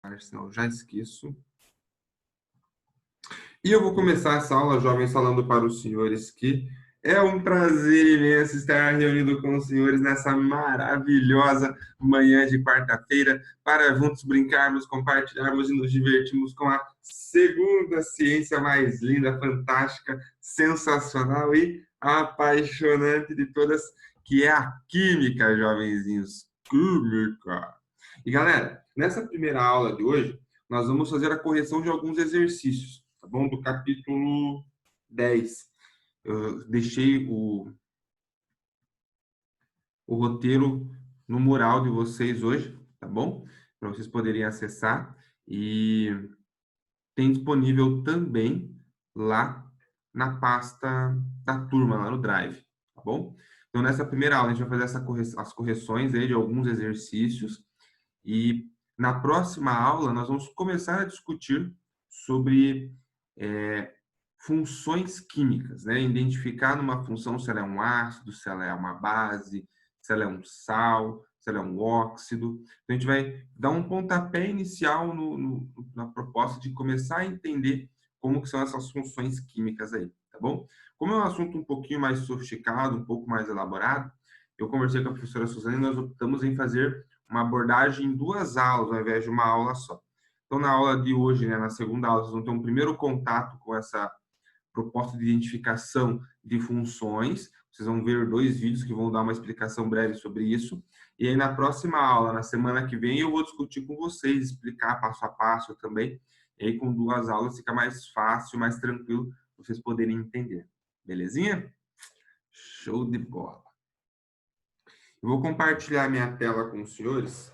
comentar, senão eu já esqueço. E eu vou começar essa aula, jovens, falando para os senhores que é um prazer imenso estar reunido com os senhores nessa maravilhosa manhã de quarta-feira para juntos brincarmos, compartilharmos e nos divertirmos com a segunda ciência mais linda, fantástica, sensacional e apaixonante de todas, que é a química, jovenzinhos. Química. E galera, nessa primeira aula de hoje, nós vamos fazer a correção de alguns exercícios, tá bom? Do capítulo 10. Eu deixei o roteiro no mural de vocês hoje, tá bom? Para vocês poderem acessar. E tem disponível também lá na pasta da turma, lá no Drive, tá bom? Então, nessa primeira aula, a gente vai fazer as correções aí de alguns exercícios. E na próxima aula, nós vamos começar a discutir sobre funções químicas, né? Identificar numa função se ela é um ácido, se ela é uma base, se ela é um sal, se ela é um óxido. Então, a gente vai dar um pontapé inicial na proposta de começar a entender como que são essas funções químicas aí, tá bom? Como é um assunto um pouquinho mais sofisticado, um pouco mais elaborado, eu conversei com a professora Suzana e nós optamos em fazer uma abordagem em 2 aulas, ao invés de uma aula só. Então, na aula de hoje, né, na segunda aula, vocês vão ter um primeiro contato com essa proposta de identificação de funções. Vocês vão ver 2 vídeos que vão dar uma explicação breve sobre isso. E aí, na próxima aula, na semana que vem, eu vou discutir com vocês, explicar passo a passo também. E aí, com 2 aulas, fica mais fácil, mais tranquilo, vocês poderem entender. Belezinha? Show de bola. Eu vou compartilhar minha tela com os senhores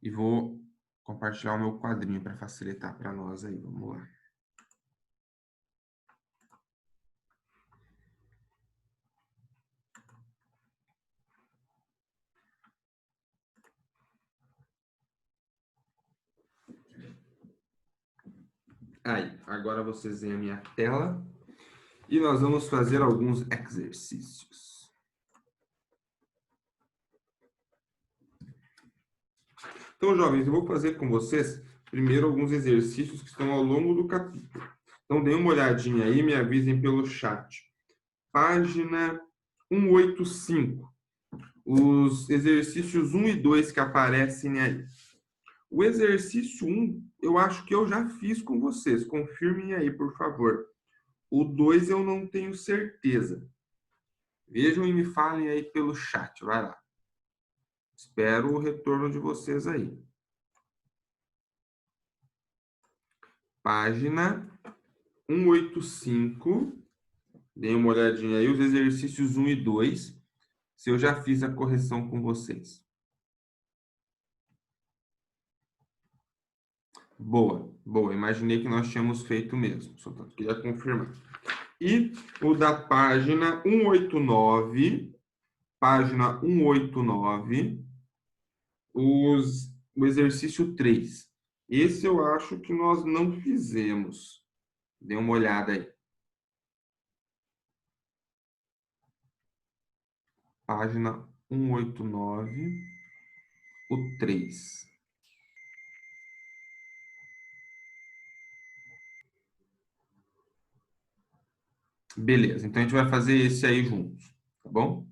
e vou compartilhar o meu quadrinho para facilitar para nós aí. Vamos lá. Aí, agora vocês veem a minha tela e nós vamos fazer alguns exercícios. Então, jovens, eu vou fazer com vocês primeiro alguns exercícios que estão ao longo do capítulo. Então, deem uma olhadinha aí, me avisem pelo chat. Página 185. Os exercícios 1 e 2 que aparecem aí. O exercício 1, eu acho que eu já fiz com vocês. Confirmem aí, por favor. O 2 eu não tenho certeza. Vejam e me falem aí pelo chat. Vai lá. Espero o retorno de vocês aí. Página 185. Deem uma olhadinha aí, os exercícios 1 e 2. Se eu já fiz a correção com vocês. Boa, boa. Imaginei que nós tínhamos feito mesmo. Só queria confirmar. E o da página 189. Página 189. O exercício 3. Esse eu acho que nós não fizemos. Dê uma olhada aí. Página 189, o 3. Beleza, então a gente vai fazer esse aí juntos, tá bom?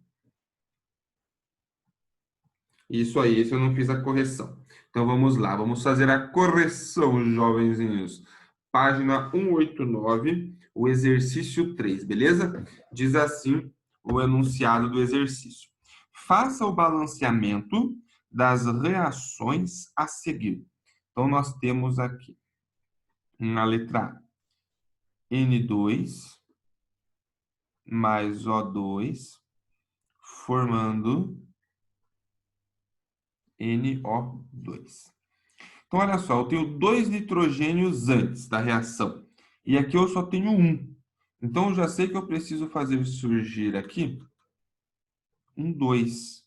Isso aí, esse eu não fiz a correção. Então vamos lá, vamos fazer a correção, jovenzinhos. Página 189, o exercício 3, beleza? Diz assim o enunciado do exercício. Faça o balanceamento das reações a seguir. Então nós temos aqui na letra A, N2 mais O2 formando NO2. Então, olha só, eu tenho 2 nitrogênios antes da reação. E aqui eu só tenho 1. Então, eu já sei que eu preciso fazer surgir aqui um 2.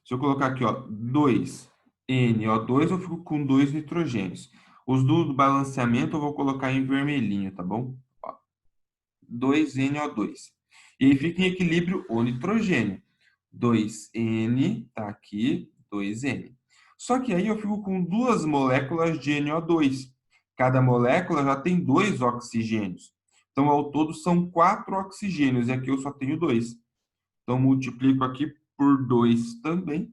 Se eu colocar aqui, ó, 2NO2, eu fico com 2 nitrogênios. Os do balanceamento eu vou colocar em vermelhinho, tá bom? Ó, 2NO2. E aí fica em equilíbrio o nitrogênio. 2N, tá aqui, 2N. Só que aí eu fico com duas moléculas de NO2. Cada molécula já tem 2 oxigênios. Então, ao todo, são 4 oxigênios. E aqui eu só tenho 2. Então, multiplico aqui por 2 também,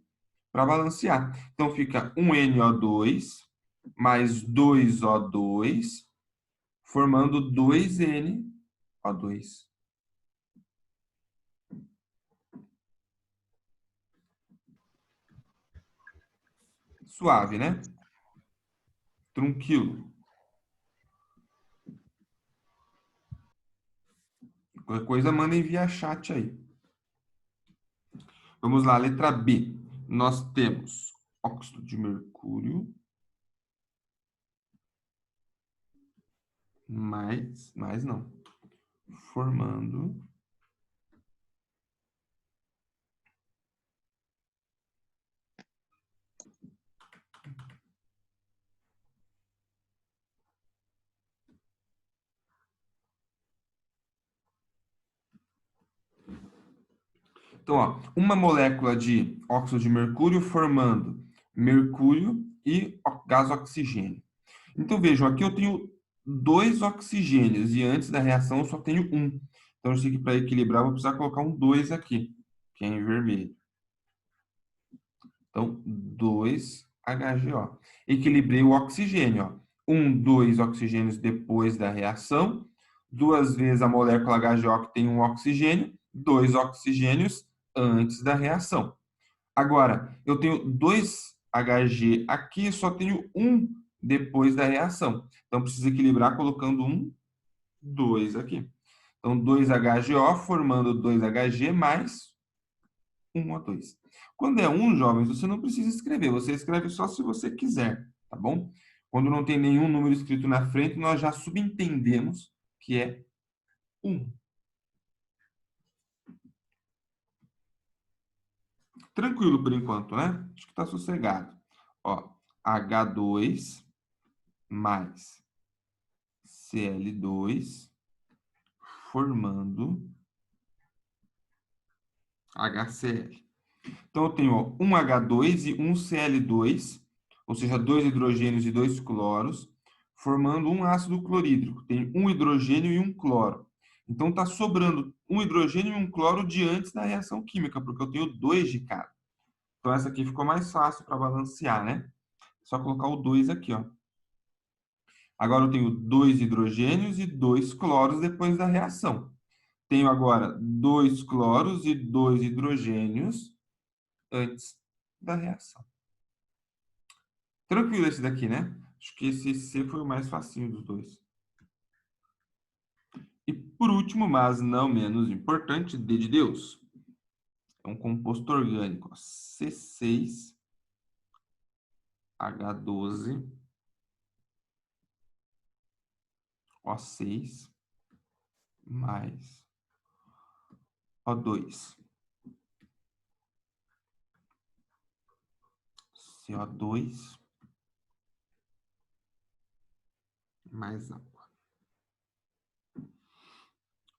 para balancear. Então, fica 1NO2 mais 2O2, formando 2NO2. Suave, né? Tranquilo. Qualquer coisa, manda enviar chat aí. Vamos lá, letra B. Nós temos óxido de mercúrio mais não, formando então, ó, uma molécula de óxido de mercúrio formando mercúrio e gás oxigênio. Então, vejam, aqui eu tenho 2 oxigênios e antes da reação eu só tenho 1. Então, eu sei que para equilibrar eu vou precisar colocar um 2 aqui, que é em vermelho. Então, 2HGO. Equilibrei o oxigênio. Ó. 2 oxigênios depois da reação. 2 vezes a molécula HGO que tem um oxigênio. 2 oxigênios antes da reação. Agora, eu tenho 2 Hg aqui, só tenho 1 depois da reação. Então, preciso equilibrar colocando 2 aqui. Então, 2HGO formando 2Hg mais 1O2. Quando é 1, jovens, você não precisa escrever. Você escreve só se você quiser, tá bom? Quando não tem nenhum número escrito na frente, nós já subentendemos que é 1. Tranquilo por enquanto, né? Acho que está sossegado. Ó, H2 mais Cl2 formando HCl. Então, eu tenho ó, um H2 e um Cl2, ou seja, 2 hidrogênios e 2 cloros, formando um ácido clorídrico. Tem um hidrogênio e um cloro. Então, está sobrando um hidrogênio e um cloro de antes da reação química, porque eu tenho 2 de cada. Então, essa aqui ficou mais fácil para balancear, né? Só colocar o 2 aqui, ó. Agora, eu tenho 2 hidrogênios e 2 cloros depois da reação. Tenho agora 2 cloros e 2 hidrogênios antes da reação. Tranquilo esse daqui, né? Acho que esse C foi o mais facinho dos dois. E por último, mas não menos importante, D de Deus. É um composto orgânico. C6H12O6 mais O2. CO2 mais água.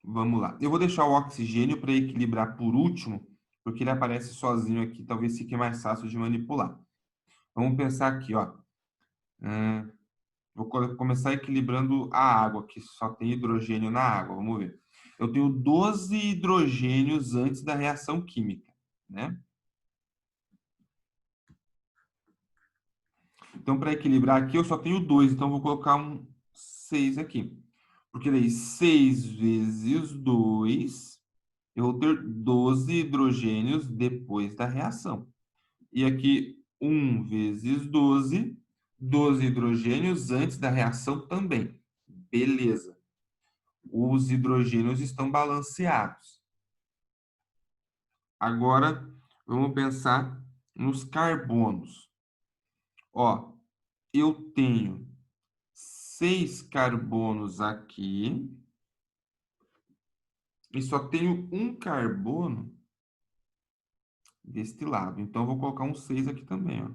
Vamos lá. Eu vou deixar o oxigênio para equilibrar por último, porque ele aparece sozinho aqui, talvez fique mais fácil de manipular. Vamos pensar aqui, ó. Vou começar equilibrando a água, que só tem hidrogênio na água. Vamos ver. Eu tenho 12 hidrogênios antes da reação química, né? Então, para equilibrar aqui, eu só tenho 2, então eu vou colocar um 6 aqui. Porque daí 6 vezes 2, eu vou ter 12 hidrogênios depois da reação. E aqui, 1 vezes 12, 12 hidrogênios antes da reação também. Beleza. Os hidrogênios estão balanceados. Agora, vamos pensar nos carbonos. Ó, eu tenho 6 carbonos aqui e só tenho um carbono deste lado. Então, eu vou colocar um 6 aqui também, ó.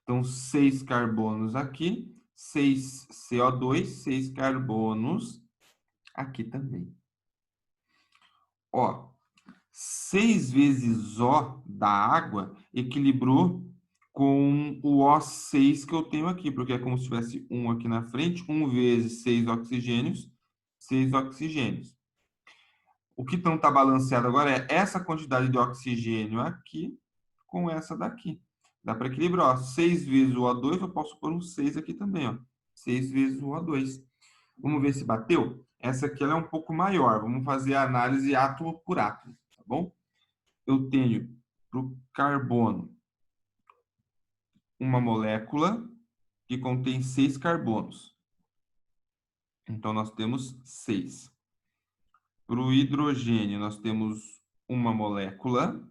Então, 6 carbonos aqui, 6 CO2, 6 carbonos aqui também. Ó, 6 vezes O da água equilibrou com o O6 que eu tenho aqui, porque é como se tivesse 1 aqui na frente, 1 vezes 6 oxigênios, 6 oxigênios. O que não está balanceado agora é essa quantidade de oxigênio aqui com essa daqui. Dá para equilibrar. Ó. 6 vezes o O2, eu posso pôr um 6 aqui também. Ó. 6 vezes o O2. Vamos ver se bateu? Essa aqui ela é um pouco maior. Vamos fazer a análise átomo por átomo, tá bom? Eu tenho para o carbono uma molécula que contém 6 carbonos. Então, nós temos 6. Para o hidrogênio, nós temos uma molécula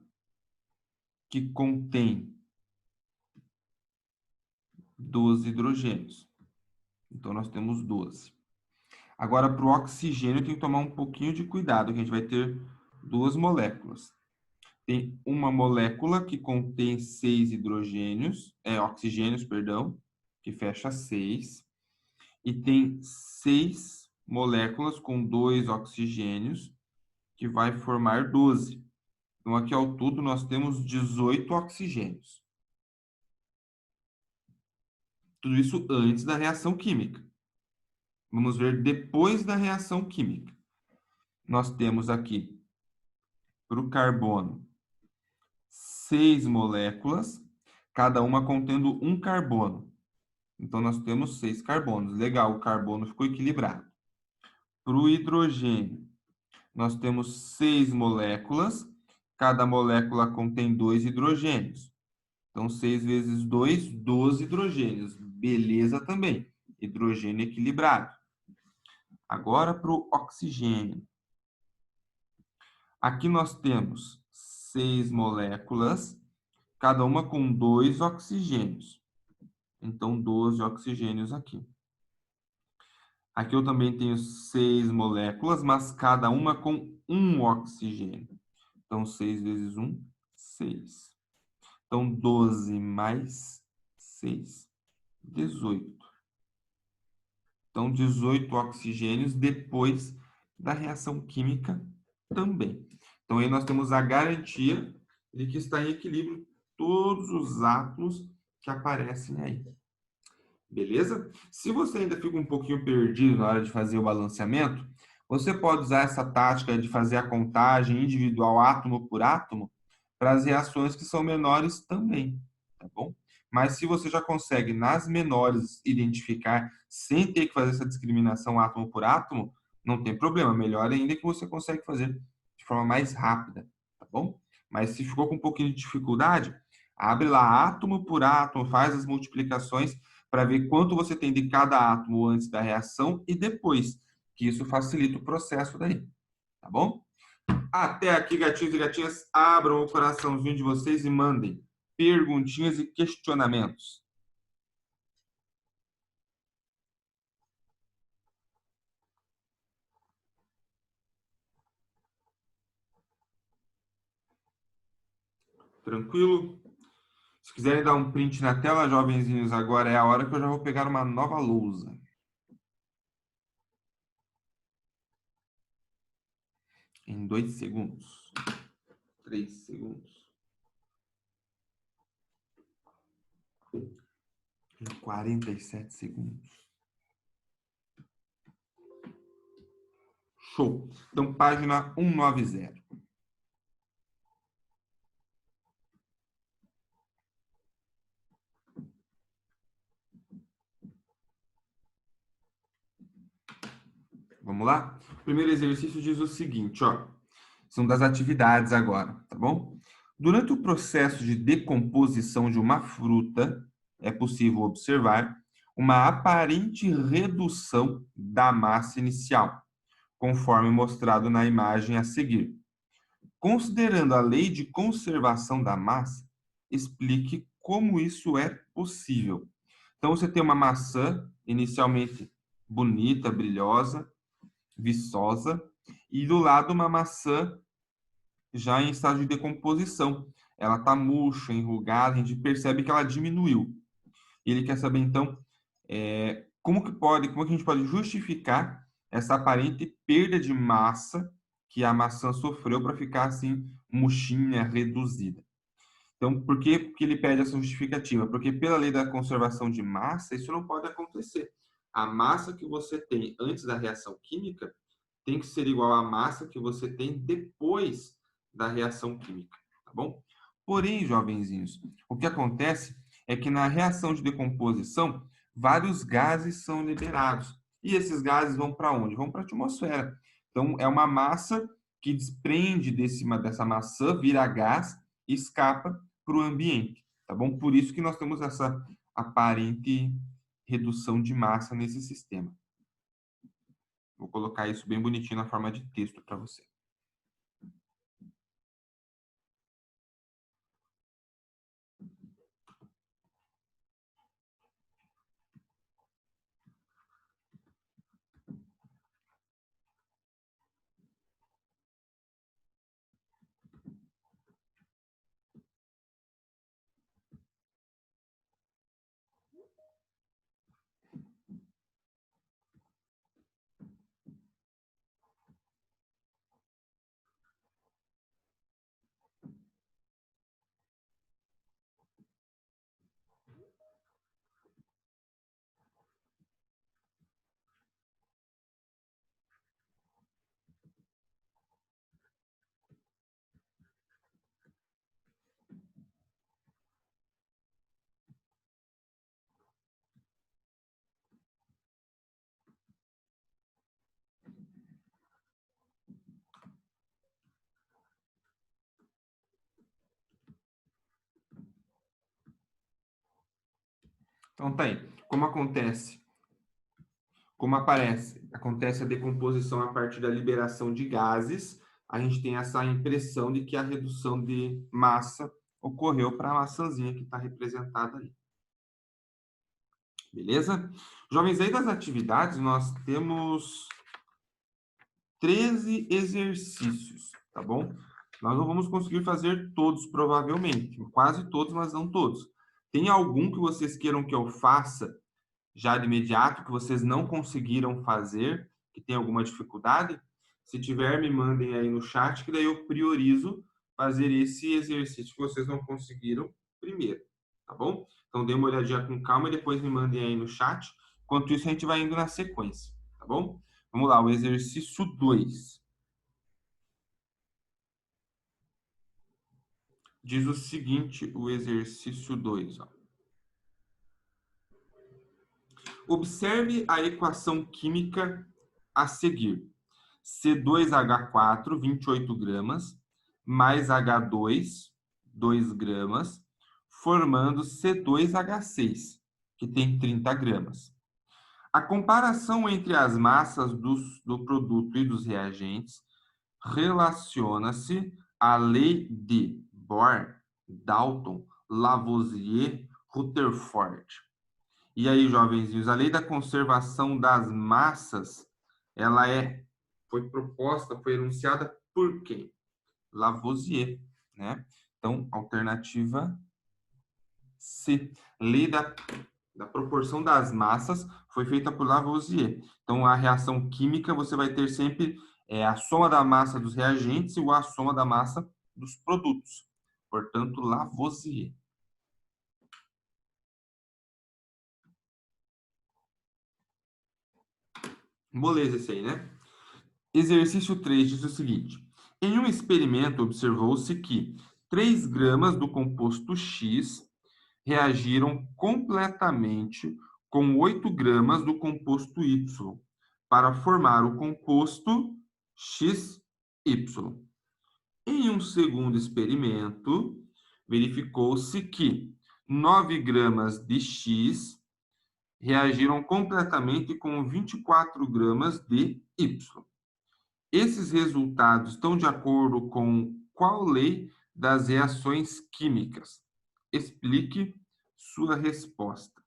que contém 12 hidrogênios. Então, nós temos 12. Agora, para o oxigênio, tem que tomar um pouquinho de cuidado, que a gente vai ter duas moléculas. Tem uma molécula que contém 6 oxigênios, perdão, que fecha 6. E tem 6 moléculas com 2 oxigênios, que vai formar 12. Então, aqui ao todo, nós temos 18 oxigênios. Tudo isso antes da reação química. Vamos ver depois da reação química. Nós temos aqui, para o carbono, 6 moléculas, cada uma contendo um carbono. Então, nós temos 6 carbonos. Legal, o carbono ficou equilibrado. Para o hidrogênio, nós temos 6 moléculas, cada molécula contém 2 hidrogênios. Então, 6 vezes 2, 12 hidrogênios. Beleza também. Hidrogênio equilibrado. Agora, para o oxigênio. Aqui nós temos 6 moléculas, cada uma com 2 oxigênios. Então, 12 oxigênios aqui. Aqui eu também tenho 6 moléculas, mas cada uma com 1 oxigênio. Então, 6 vezes 1, 6. Então, 12 mais 6, 18. Então, 18 oxigênios depois da reação química também. Então, aí nós temos a garantia de que está em equilíbrio todos os átomos que aparecem aí. Beleza? Se você ainda fica um pouquinho perdido na hora de fazer o balanceamento, você pode usar essa tática de fazer a contagem individual átomo por átomo para as reações que são menores também, tá bom? Mas se você já consegue, nas menores, identificar sem ter que fazer essa discriminação átomo por átomo, não tem problema. Melhor ainda que você consegue fazer de forma mais rápida, tá bom? Mas se ficou com um pouquinho de dificuldade, abre lá átomo por átomo, faz as multiplicações para ver quanto você tem de cada átomo antes da reação e depois, que isso facilita o processo daí, tá bom? Até aqui, gatinhos e gatinhas, abram o coraçãozinho de vocês e mandem perguntinhas e questionamentos. Tranquilo? Se quiserem dar um print na tela, jovenzinhos, agora é a hora que eu já vou pegar uma nova lousa. Em 2 segundos. 3 segundos. Em 47 segundos. Show. Então, página 190. Vamos lá? O primeiro exercício diz o seguinte, ó. São das atividades agora, tá bom? Durante o processo de decomposição de uma fruta, é possível observar uma aparente redução da massa inicial, conforme mostrado na imagem a seguir. Considerando a lei de conservação da massa, explique como isso é possível. Então, você tem uma maçã inicialmente bonita, brilhosa, viçosa, e do lado uma maçã já em estágio de decomposição. Ela está murcha, enrugada, a gente percebe que ela diminuiu. Ele quer saber, então, como que a gente pode justificar essa aparente perda de massa que a maçã sofreu para ficar assim, murchinha, reduzida. Então, por que ele pede essa justificativa? Porque pela lei da conservação de massa, isso não pode acontecer. A massa que você tem antes da reação química tem que ser igual à massa que você tem depois da reação química, tá bom? Porém, jovenzinhos, o que acontece é que na reação de decomposição, vários gases são liberados. E esses gases vão para onde? Vão para a atmosfera. Então, é uma massa que desprende dessa maçã, vira gás e escapa para o ambiente, tá bom? Por isso que nós temos essa aparente redução de massa nesse sistema. Vou colocar isso bem bonitinho na forma de texto para você. Então, tá aí. Acontece a decomposição a partir da liberação de gases, a gente tem essa impressão de que a redução de massa ocorreu para a maçãzinha que está representada ali. Beleza? Jovens, aí das atividades, nós temos 13 exercícios, tá bom? Nós não vamos conseguir fazer todos, provavelmente. Quase todos, mas não todos. Tem algum que vocês queiram que eu faça já de imediato, que vocês não conseguiram fazer, que tem alguma dificuldade? Se tiver, me mandem aí no chat, que daí eu priorizo fazer esse exercício que vocês não conseguiram primeiro, tá bom? Então, dê uma olhadinha com calma e depois me mandem aí no chat. Enquanto isso, a gente vai indo na sequência, tá bom? Vamos lá, o exercício 2. Diz o seguinte, o exercício 2. Ó. Observe a equação química a seguir. C2H4, 28 gramas, mais H2, 2 gramas, formando C2H6, que tem 30 gramas. A comparação entre as massas do produto e dos reagentes relaciona-se à lei de Bohr, Dalton, Lavoisier, Rutherford. E aí, jovenzinhos, a lei da conservação das massas, ela foi proposta, foi enunciada por quem? Lavoisier, né? Então, alternativa C. Lei da proporção das massas foi feita por Lavoisier. Então, a reação química, você vai ter sempre a soma da massa dos reagentes igual a soma da massa dos produtos. Portanto, Lavoisier. Moleza esse aí, né? Exercício 3 diz o seguinte. Em um experimento, observou-se que 3 gramas do composto X reagiram completamente com 8 gramas do composto Y para formar o composto XY. Em um segundo experimento, verificou-se que 9 gramas de X reagiram completamente com 24 gramas de Y. Esses resultados estão de acordo com qual lei das reações químicas? Explique sua resposta.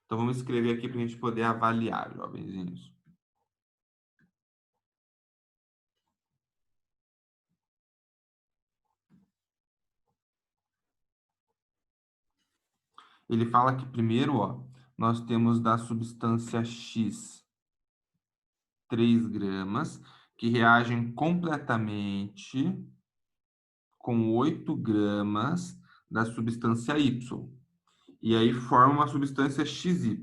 Então, vamos escrever aqui para a gente poder avaliar, jovenzinhos. Ele fala que primeiro, ó, nós temos da substância X 3 gramas. que reagem completamente com 8 gramas da substância Y. E aí forma uma substância XY,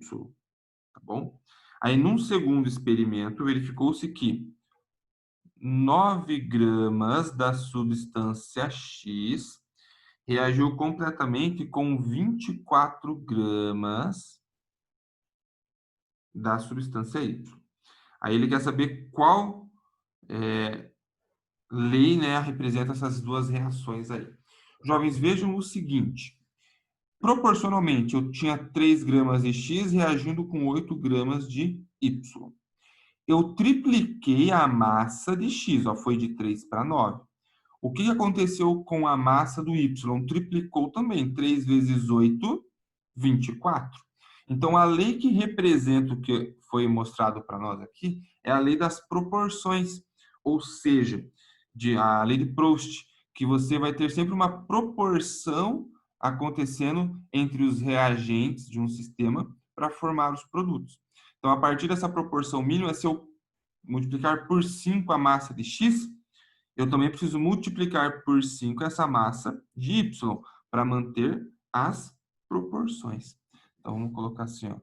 tá bom? Aí, num segundo experimento, verificou-se que 9 gramas da substância X reagiu completamente com 24 gramas da substância Y. Aí ele quer saber qual lei, né, representa essas duas reações aí. Jovens, vejam o seguinte. Proporcionalmente, eu tinha 3 gramas de X reagindo com 8 gramas de Y. Eu tripliquei a massa de X, ó, foi de 3 para 9. O que aconteceu com a massa do Y? Triplicou também. 3 vezes 8, 24. Então, a lei que representa o que foi mostrado para nós aqui é a lei das proporções, ou seja, a lei de Proust, que você vai ter sempre uma proporção acontecendo entre os reagentes de um sistema para formar os produtos. Então, a partir dessa proporção mínima, se eu multiplicar por 5 a massa de X, eu também preciso multiplicar por 5 essa massa de Y para manter as proporções. Então, vamos colocar assim, ó.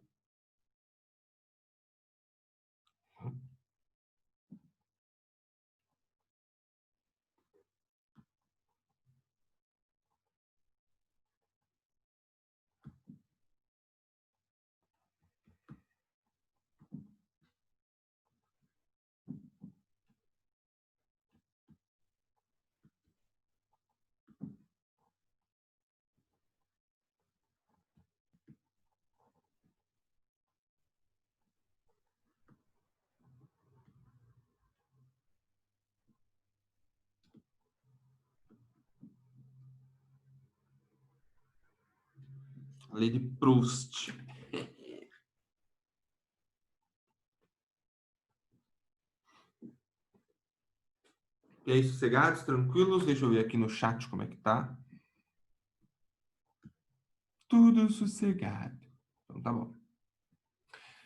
A lei de Proust. E aí, sossegados, tranquilos? Deixa eu ver aqui no chat como é que tá. Tudo sossegado. Então tá bom.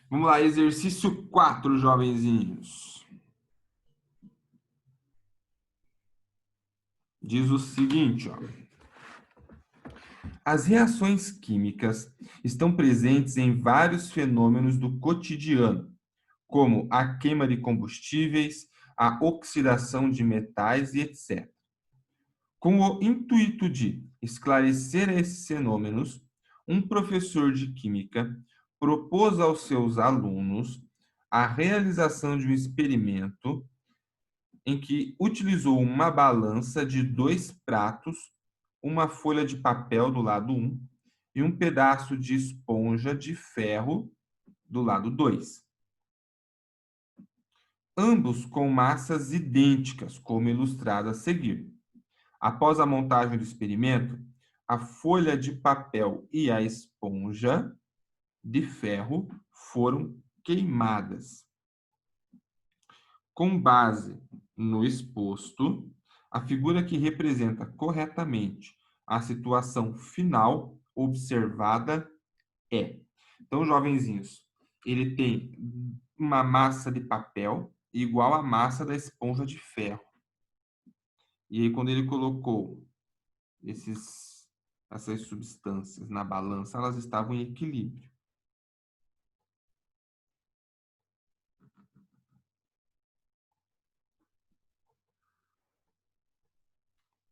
Vamos lá, exercício 4, jovenzinhos. Diz o seguinte, ó. As reações químicas estão presentes em vários fenômenos do cotidiano, como a queima de combustíveis, a oxidação de metais e etc. Com o intuito de esclarecer esses fenômenos, um professor de química propôs aos seus alunos a realização de um experimento em que utilizou uma balança de 2 pratos, uma folha de papel do lado 1 e um pedaço de esponja de ferro do lado 2. Ambos com massas idênticas, como ilustrado a seguir. Após a montagem do experimento, a folha de papel e a esponja de ferro foram queimadas. Com base no exposto, a figura que representa corretamente a situação final observada é. Então, jovenzinhos, ele tem uma massa de papel igual à massa da esponja de ferro. E aí, quando ele colocou essas substâncias na balança, elas estavam em equilíbrio.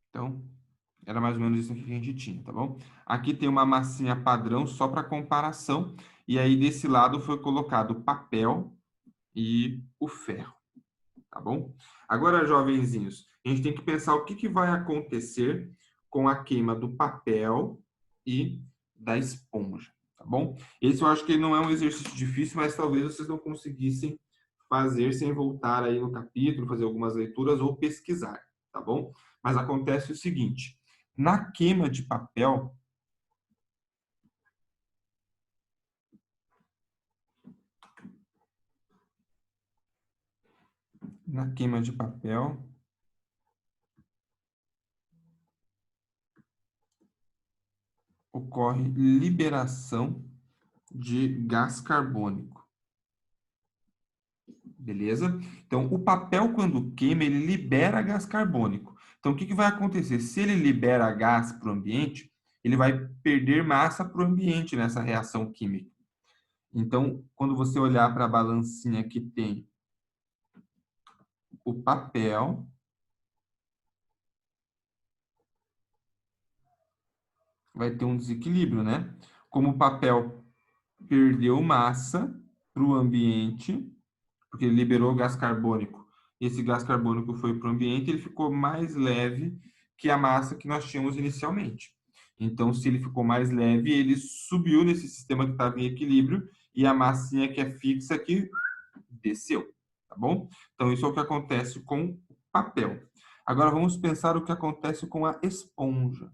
Então, era mais ou menos isso aqui que a gente tinha, tá bom? Aqui tem uma massinha padrão só para comparação. E aí, desse lado, foi colocado o papel e o ferro, tá bom? Agora, jovenzinhos, a gente tem que pensar o que vai acontecer com a queima do papel e da esponja, tá bom? Esse eu acho que não é um exercício difícil, mas talvez vocês não conseguissem fazer sem voltar aí no capítulo, fazer algumas leituras ou pesquisar, tá bom? Mas acontece o seguinte, na queima de papel, ocorre liberação de gás carbônico. Beleza? Então, o papel, quando queima, ele libera gás carbônico. Então, o que vai acontecer? Se ele libera gás para o ambiente, ele vai perder massa para o ambiente nessa reação química. Então, quando você olhar para a balancinha que tem o papel, vai ter um desequilíbrio, né? Como o papel perdeu massa para o ambiente, porque ele liberou gás carbônico, e esse gás carbônico foi para o ambiente, ele ficou mais leve que a massa que nós tínhamos inicialmente. Então, se ele ficou mais leve, ele subiu nesse sistema que estava em equilíbrio, e a massinha que é fixa aqui desceu, tá bom? Então, isso é o que acontece com o papel. Agora, vamos pensar o que acontece com a esponja.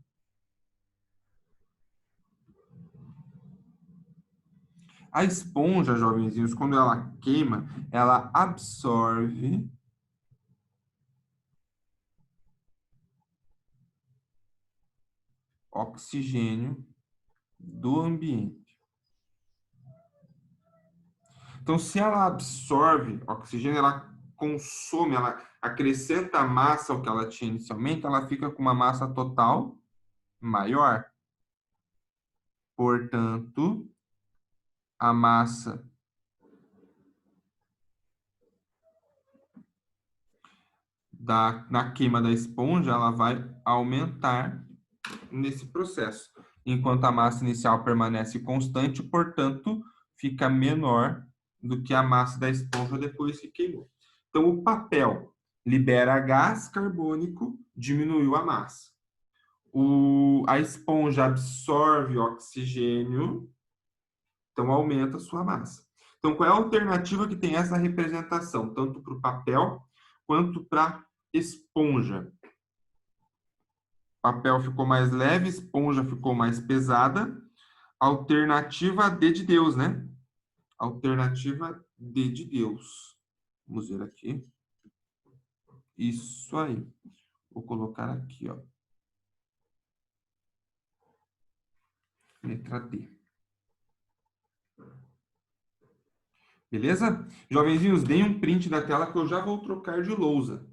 A esponja, jovenzinhos, quando ela queima, ela absorve oxigênio do ambiente. Então, se ela absorve oxigênio, ela consome, ela acrescenta a massa ao que ela tinha inicialmente, ela fica com uma massa total maior. Portanto, a massa na queima da esponja, ela vai aumentar nesse processo, enquanto a massa inicial permanece constante, portanto, fica menor do que a massa da esponja depois que queimou. Então, o papel libera gás carbônico, diminuiu a massa. A esponja absorve oxigênio, então aumenta a sua massa. Então, qual é a alternativa que tem essa representação, tanto para o papel quanto para a esponja? Papel ficou mais leve, esponja ficou mais pesada. Alternativa D de Deus, né? Alternativa D de Deus. Vamos ver aqui. Isso aí. Vou colocar aqui, ó. Letra D. Beleza? Jovenzinhos, deem um print da tela que eu já vou trocar de lousa.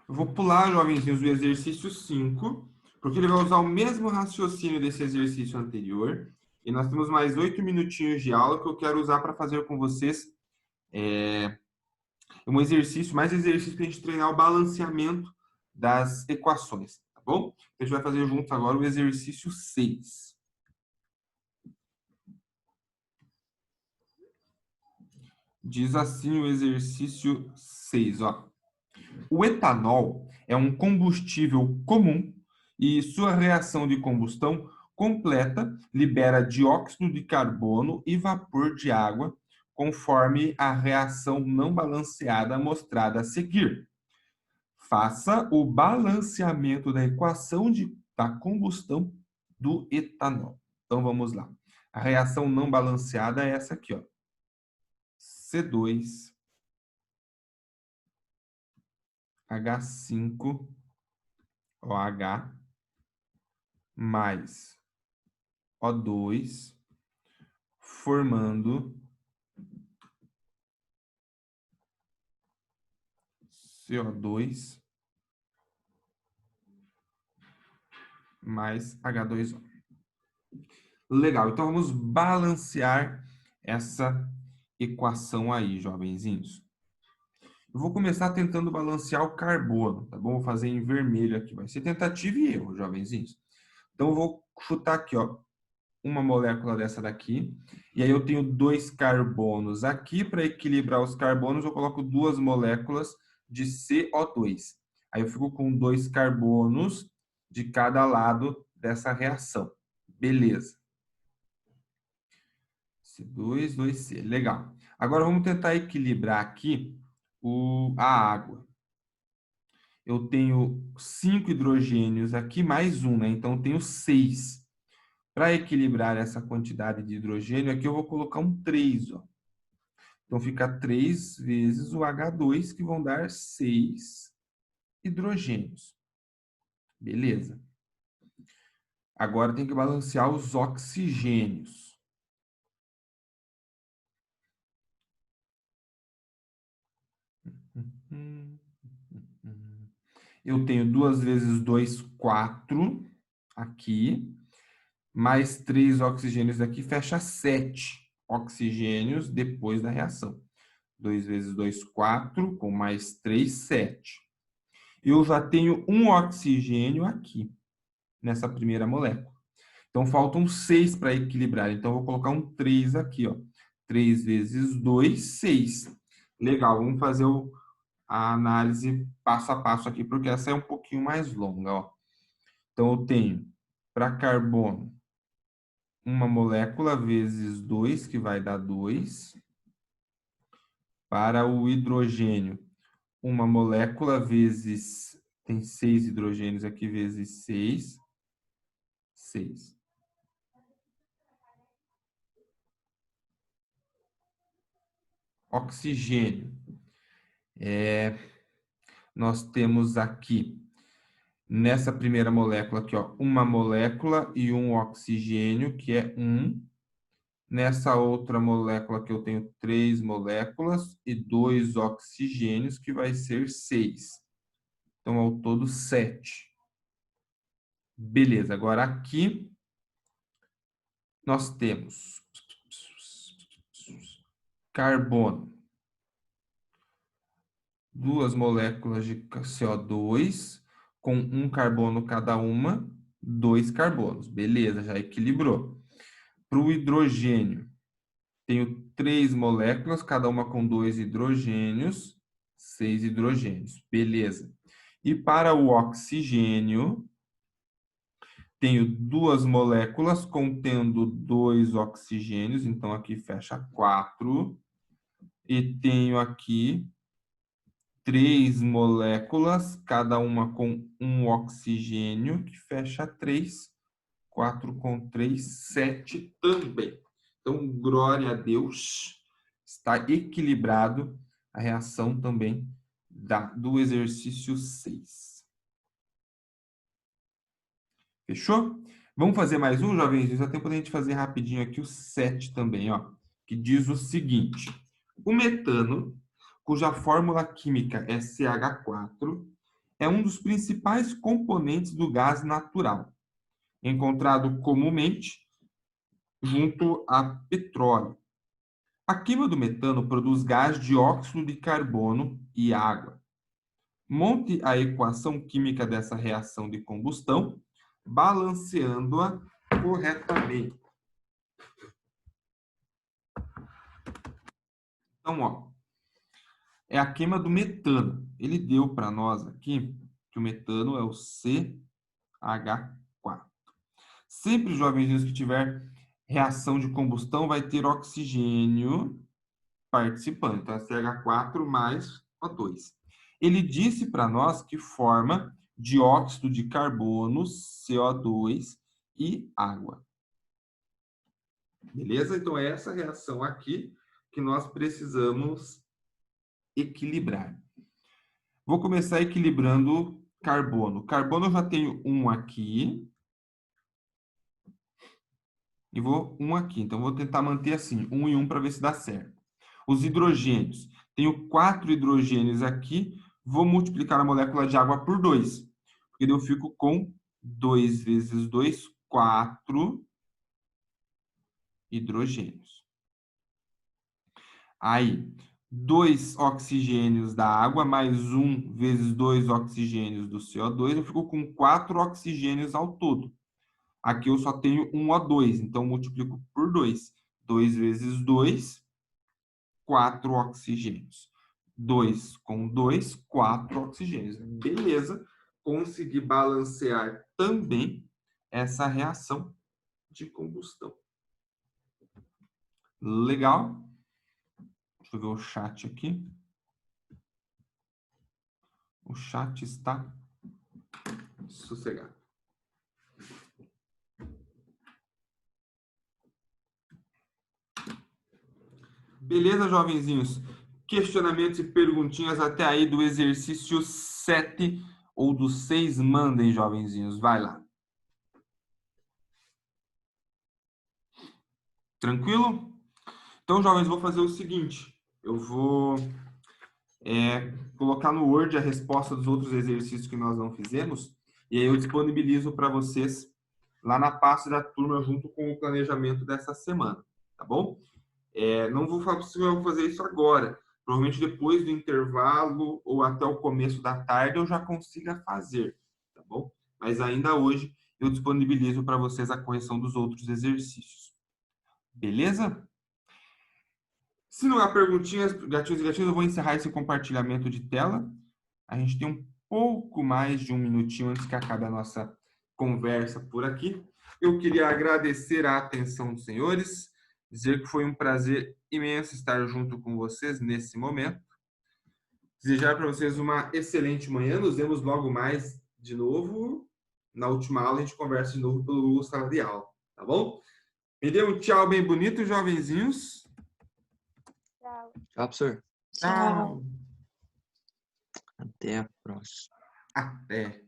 Eu vou pular, jovenzinhos, o exercício 5, porque ele vai usar o mesmo raciocínio desse exercício anterior. E nós temos mais 8 minutinhos de aula que eu quero usar para fazer com vocês um exercício, mais exercício para a gente treinar o balanceamento das equações, tá bom? A gente vai fazer junto agora o exercício 6. Diz assim o exercício 6, ó. O etanol é um combustível comum e sua reação de combustão completa libera dióxido de carbono e vapor de água, conforme a reação não balanceada mostrada a seguir. Faça o balanceamento da equação da combustão do etanol. Então vamos lá. A reação não balanceada é essa aqui, ó. C2H5OH mais O2 formando CO2 mais H2O. Legal, então vamos balancear essa equação aí, jovenzinhos. Eu vou começar tentando balancear o carbono, tá bom? Vou fazer em vermelho aqui, vai ser tentativa e erro, jovenzinhos. Então eu vou chutar aqui, ó, uma molécula dessa daqui, e aí eu tenho 2 carbonos aqui. Para equilibrar os carbonos, eu coloco 2 moléculas de CO2. Aí eu fico com 2 carbonos de cada lado dessa reação. Beleza. C2, 2C. Legal. Agora vamos tentar equilibrar aqui a água. Eu tenho 5 hidrogênios aqui, mais um, né? Então, eu tenho 6. Para equilibrar essa quantidade de hidrogênio, aqui eu vou colocar um 3, ó. Então, fica 3 vezes o H2, que vão dar 6 hidrogênios. Beleza. Agora tem que balancear os oxigênios. Eu tenho 2 vezes 2, 4 aqui, mais 3 oxigênios aqui, fecha 7 oxigênios depois da reação. 2 vezes 2, 4, com mais 3, 7. Eu já tenho um oxigênio aqui, nessa primeira molécula. Então, faltam 6 para equilibrar. Então, eu vou colocar um 3 aqui, ó. 3 vezes 2, 6. Legal, vamos fazer a análise passo a passo aqui, porque essa é um pouquinho mais longa, ó. Então, eu tenho, para carbono, uma molécula vezes 2, que vai dar 2. Para o hidrogênio, uma molécula vezes... Tem 6 hidrogênios aqui, vezes 6. 6. Oxigênio. Nós temos aqui, nessa primeira molécula aqui, ó, uma molécula e um oxigênio, que é 1. Nessa outra molécula aqui eu tenho 3 moléculas e 2 oxigênios, que vai ser 6. Então, ao todo, 7. Beleza, agora aqui nós temos carbono. 2 moléculas de CO2 com um carbono cada uma, 2 carbonos. Beleza, já equilibrou. Para o hidrogênio, tenho 3 moléculas, cada uma com 2 hidrogênios, 6 hidrogênios. Beleza. E para o oxigênio, tenho 2 moléculas contendo 2 oxigênios, então aqui fecha 4. E tenho aqui 3 moléculas, cada uma com um oxigênio, que fecha 3. 4 com 3, 7 também. Então, glória a Deus, está equilibrado a reação também do exercício 6. Fechou? Vamos fazer mais um, jovens? Só tem para a gente fazer rapidinho aqui o 7 também, ó, que diz o seguinte: o metano, cuja fórmula química é CH4, é um dos principais componentes do gás natural, encontrado comumente junto a petróleo. A queima do metano produz gás dióxido de carbono e água. Monte a equação química dessa reação de combustão, balanceando-a corretamente. Então, ó, é a queima do metano. Ele deu para nós aqui que o metano é o CH4. Sempre, jovens, que tiver reação de combustão, vai ter oxigênio participando. Então, é CH4 mais O2. Ele disse para nós que forma dióxido de carbono, CO2 e água. Beleza? Então, é essa reação aqui que nós precisamos equilibrar. Vou começar equilibrando carbono. Carbono eu já tenho um aqui. E vou um aqui. Então, vou tentar manter assim, 1 e 1 para ver se dá certo. Os hidrogênios. Tenho 4 hidrogênios aqui. Vou multiplicar a molécula de água por 2. Porque eu fico com 2 vezes 2, 4 hidrogênios. Aí, 2 oxigênios da água, mais 1 vezes 2 oxigênios do CO2, eu fico com 4 oxigênios ao todo. Aqui eu só tenho um O2, então multiplico por 2. 2 vezes 2, 4 oxigênios. 2 com 2, 4 oxigênios. Beleza, consegui balancear também essa reação de combustão. Legal? Deixa eu ver o chat aqui. O chat está sossegado. Beleza, jovenzinhos? Questionamentos e perguntinhas até aí do exercício 7 ou do 6, mandem, jovenzinhos. Vai lá. Tranquilo? Então, jovens, vou fazer o seguinte. Eu vou colocar no Word a resposta dos outros exercícios que nós não fizemos, e aí eu disponibilizo para vocês lá na pasta da turma junto com o planejamento dessa semana, tá bom? Não vou falar se eu vou fazer isso agora. Provavelmente depois do intervalo ou até o começo da tarde eu já consiga fazer, tá bom? Mas ainda hoje eu disponibilizo para vocês a correção dos outros exercícios. Beleza? Se não há perguntinhas, gatinhos e gatinhas, eu vou encerrar esse compartilhamento de tela. A gente tem um pouco mais de um minutinho antes que acabe a nossa conversa por aqui. Eu queria agradecer a atenção dos senhores, dizer que foi um prazer imenso estar junto com vocês nesse momento. Desejar para vocês uma excelente manhã. Nos vemos logo mais de novo. Na última aula, a gente conversa de novo pelo sala de aula, tá bom? Me dê um tchau bem bonito, jovenzinhos. Tchau. Tchau, professor. Tchau. Até a próxima. Até.